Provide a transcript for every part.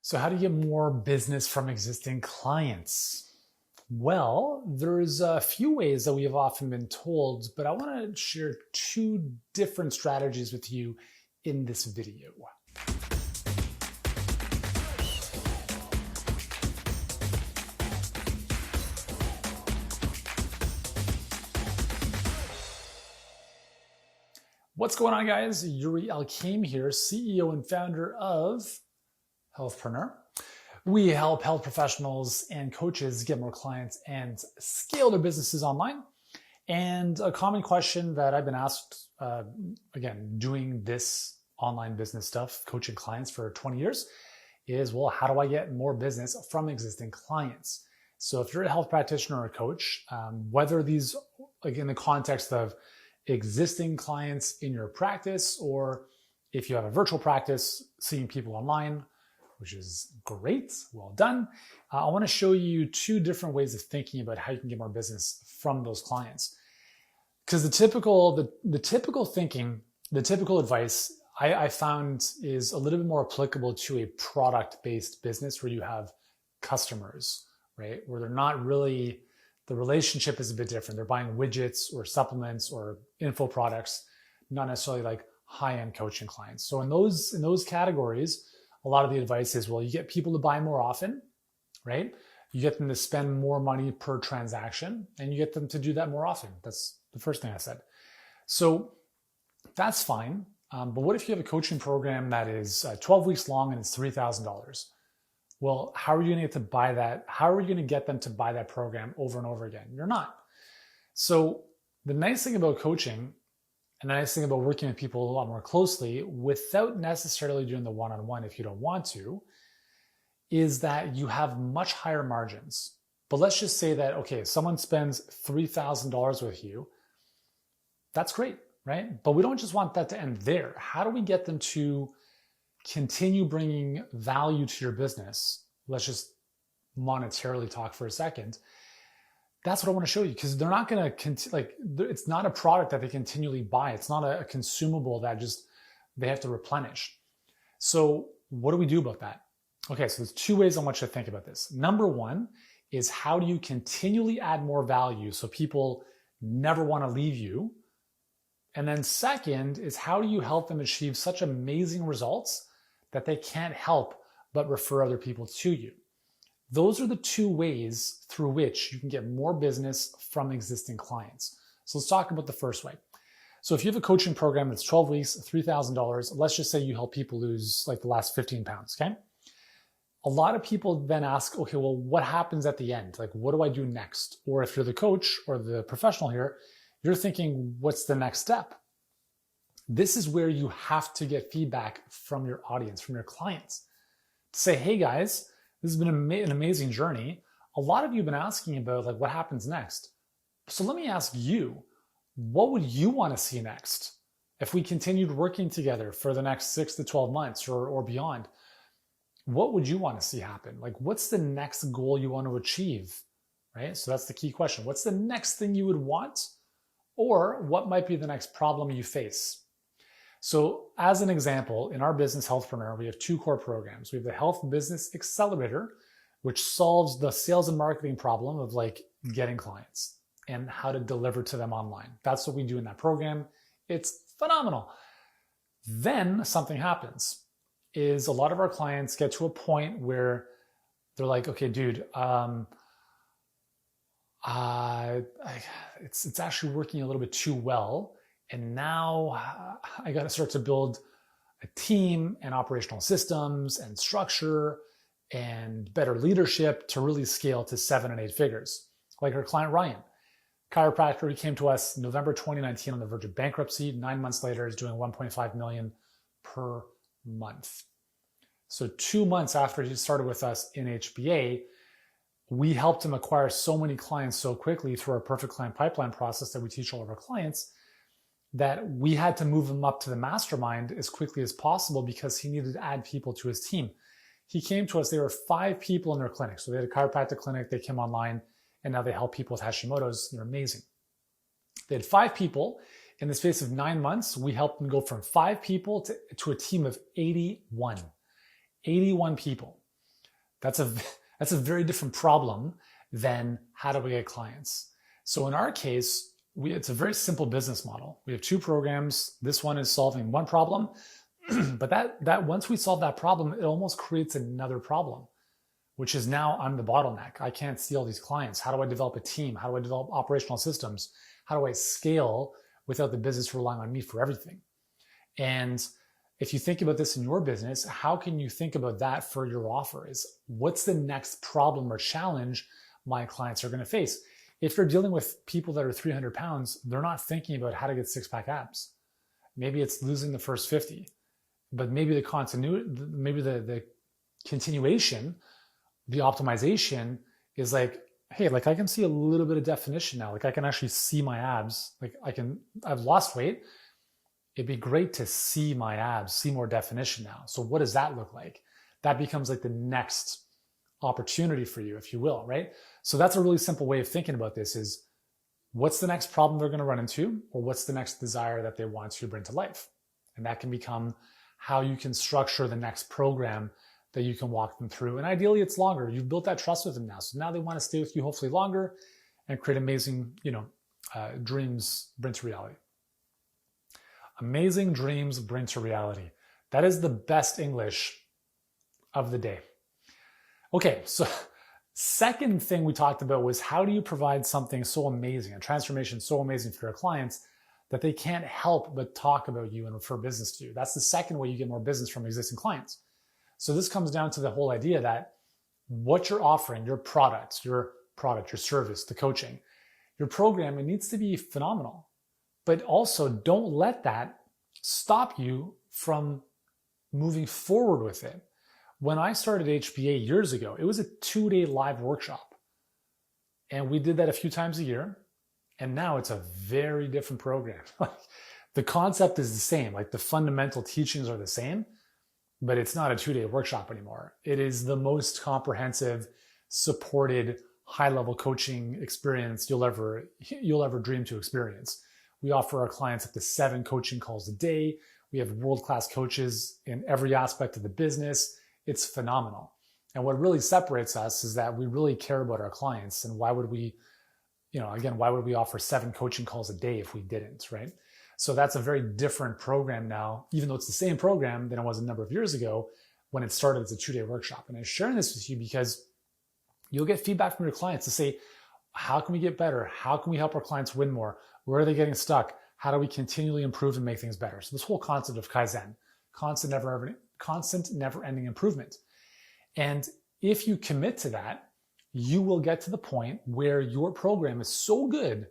So how do you get more business from existing clients? Well, there's a few ways that we have often been told, but I want to share two different strategies with you in this video. What's going on, guys? Yuri Elkaim here, CEO and founder of Healthpreneur. We help health professionals and coaches get more clients and scale their businesses online. And a common question that I've been asked, again, doing this online business stuff, coaching clients for 20 years, is, well, how do I get more business from existing clients? So if you're a health practitioner or a coach, whether these, like in the context of existing clients in your practice, or if you have a virtual practice, seeing people online, which is great, well done. I want to show you two different ways of thinking about how you can get more business from those clients. Because the typical thinking, the typical advice I found is a little bit more applicable to a product-based business where you have customers, right? Where they're not really, the relationship is a bit different. They're buying widgets or supplements or info products, not necessarily like high-end coaching clients. So in those categories, a lot of the advice is, well, you get people to buy more often, right? You get them to spend more money per transaction, and you get them to do that more often. That's the first thing I said. So that's fine. But what if you have a coaching program that is 12 weeks long and it's $3,000? Well, how are you going to get to buy that? How are you going to get them to buy that program over and over again? You're not. So the nice thing about coaching, and the nice thing about working with people a lot more closely without necessarily doing the one-on-one if you don't want to, is that you have much higher margins. But let's just say that, okay, someone spends $3,000 with you. That's great, right? But we don't just want that to end there. How do we get them to continue bringing value to your business? Let's just monetarily talk for a second. That's what I want to show you, because they're not going to, it's not a product that they continually buy. It's not a consumable that just they have to replenish. So what do we do about that? Okay, so there's two ways I want you to think about this. Number one is, how do you continually add more value so people never want to leave you? And then second is, how do you help them achieve such amazing results that they can't help but refer other people to you? Those are the two ways through which you can get more business from existing clients. So let's talk about the first way. So if you have a coaching program that's 12 weeks, $3,000, let's just say you help people lose like the last 15 pounds, okay? A lot of people then ask, okay, well, what happens at the end? Like, what do I do next? Or if you're the coach or the professional here, you're thinking, what's the next step? This is where you have to get feedback from your audience, from your clients. To say, hey guys, this has been an amazing journey. A lot of you have been asking about, like, what happens next. So let me ask you, what would you want to see next? If we continued working together for the next 6 to 12 months or beyond, what would you want to see happen? Like, what's the next goal you want to achieve, right? So that's the key question. What's the next thing you would want? Or what might be the next problem you face? So as an example, in our business, Healthpreneur, we have two core programs. We have the Health Business Accelerator, which solves the sales and marketing problem of like getting clients and how to deliver to them online. That's what we do in that program. It's phenomenal. Then something happens, is a lot of our clients get to a point where they're like, okay, dude, it's actually working a little bit too well. And now I got to start to build a team and operational systems and structure and better leadership to really scale to 7 and 8 figures. Like our client, Ryan, chiropractor, he came to us November 2019 on the verge of bankruptcy. 9 months later, is doing 1.5 million per month. So 2 months after he started with us in HBA, we helped him acquire so many clients so quickly through our perfect client pipeline process that we teach all of our clients, that we had to move him up to the mastermind as quickly as possible because he needed to add people to his team. He came to us, there were 5 people in their clinic. So they had a chiropractic clinic, they came online, and now they help people with Hashimoto's. They're amazing. They had 5 people. In the space of 9 months, we helped them go from 5 people to a team of 81. 81 people. That's a very different problem than how do we get clients. So in our case, it's a very simple business model. We have two programs. This one is solving one problem, but that once we solve that problem, it almost creates another problem, which is now I'm the bottleneck. I can't see all these clients. How do I develop a team? How do I develop operational systems? How do I scale without the business relying on me for everything? And if you think about this in your business, how can you think about that for your offer? Is what's the next problem or challenge my clients are going to face? If you're dealing with people that are 300 pounds, they're not thinking about how to get six-pack abs. Maybe it's losing the first 50, but maybe the continuation, the optimization is like, hey, like I can see a little bit of definition now. Like I can actually see my abs. Like I've lost weight. It'd be great to see my abs, see more definition now. So what does that look like? That becomes like the next opportunity for you, if you will, right? So that's a really simple way of thinking about this is what's the next problem they're going to run into, or what's the next desire that they want to bring to life? And that can become how you can structure the next program that you can walk them through. And ideally it's longer. You've built that trust with them now. So now they want to stay with you hopefully longer and create amazing, dreams bring to reality. Amazing dreams bring to reality. That is the best English of the day. Okay, so second thing we talked about was how do you provide something so amazing, a transformation so amazing for your clients that they can't help but talk about you and refer business to you. That's the second way you get more business from existing clients. So this comes down to the whole idea that what you're offering, your service, the coaching, your program, it needs to be phenomenal. But also don't let that stop you from moving forward with it. When I started HBA years ago, it was a 2-day live workshop. And we did that a few times a year. And now it's a very different program. The concept is the same, like the fundamental teachings are the same, but it's not a 2-day workshop anymore. It is the most comprehensive, supported, high-level coaching experience you'll ever dream to experience. We offer our clients up to 7 coaching calls a day. We have world-class coaches in every aspect of the business. It's phenomenal. And what really separates us is that we really care about our clients. And why would we offer 7 coaching calls a day if we didn't, right? So that's a very different program now, even though it's the same program than it was a number of years ago when it started as a 2-day workshop. And I'm sharing this with you because you'll get feedback from your clients to say, how can we get better? How can we help our clients win more? Where are they getting stuck? How do we continually improve and make things better? So this whole concept of Kaizen, constant never-ending improvement. And if you commit to that, you will get to the point where your program is so good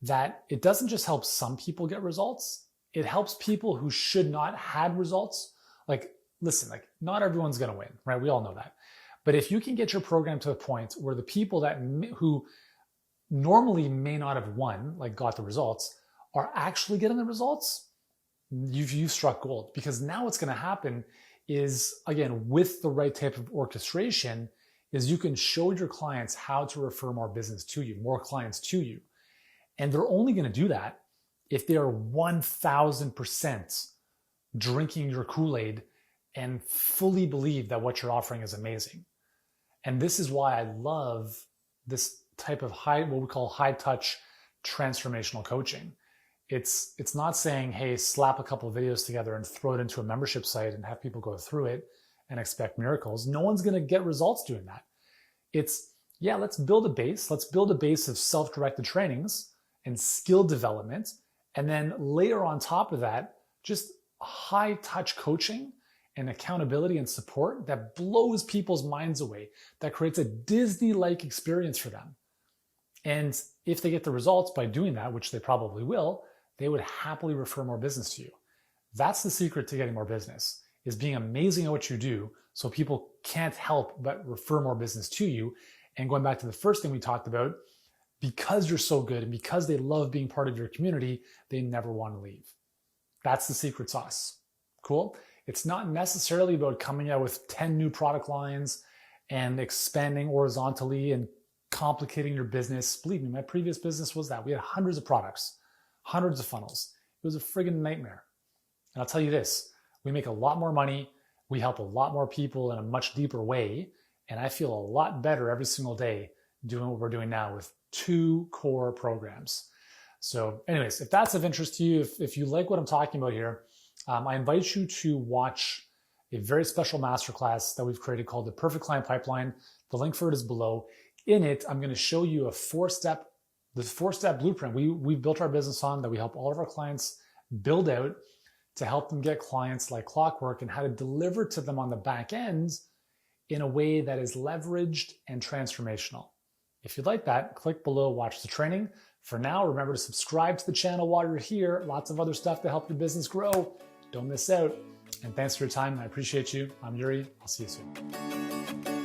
that it doesn't just help some people get results, it helps people who should not had results. Not everyone's going to win, right? We all know that. But if you can get your program to a point where the people who normally may not have won, got the results, are actually getting the results, you've struck gold. Because now what's going to happen is, again, with the right type of orchestration, is you can show your clients how to refer more business to you, more clients to you. And they're only going to do that if they are 1000% drinking your Kool-Aid and fully believe that what you're offering is amazing. And this is why I love this type of what we call high touch transformational coaching. It's not saying, hey, slap a couple of videos together and throw it into a membership site and have people go through it and expect miracles. No one's going to get results doing that. Let's build a base. Let's build a base of self-directed trainings and skill development. And then layer on top of that, just high touch coaching and accountability and support that blows people's minds away, that creates a Disney-like experience for them. And if they get the results by doing that, which they probably will, they would happily refer more business to you. That's the secret to getting more business, is being amazing at what you do so people can't help but refer more business to you. And going back to the first thing we talked about, because you're so good and because they love being part of your community, they never want to leave. That's the secret sauce. Cool? It's not necessarily about coming out with 10 new product lines and expanding horizontally and complicating your business. Believe me, my previous business was that. We had hundreds of products, hundreds of funnels. It was a friggin' nightmare. And I'll tell you this, we make a lot more money. We help a lot more people in a much deeper way. And I feel a lot better every single day doing what we're doing now with 2 core programs. So anyways, if that's of interest to you, if you like what I'm talking about here, I invite you to watch a very special masterclass that we've created called the Perfect Client Pipeline. The link for it is below. In it, I'm going to show you a 4-step blueprint we've built our business on, that we help all of our clients build out to help them get clients like clockwork, and how to deliver to them on the back end in a way that is leveraged and transformational. If you'd like that, click below, watch the training. For now, remember to subscribe to the channel while you're here. Lots of other stuff to help your business grow. Don't miss out. And thanks for your time. I appreciate you. I'm Yuri. I'll see you soon.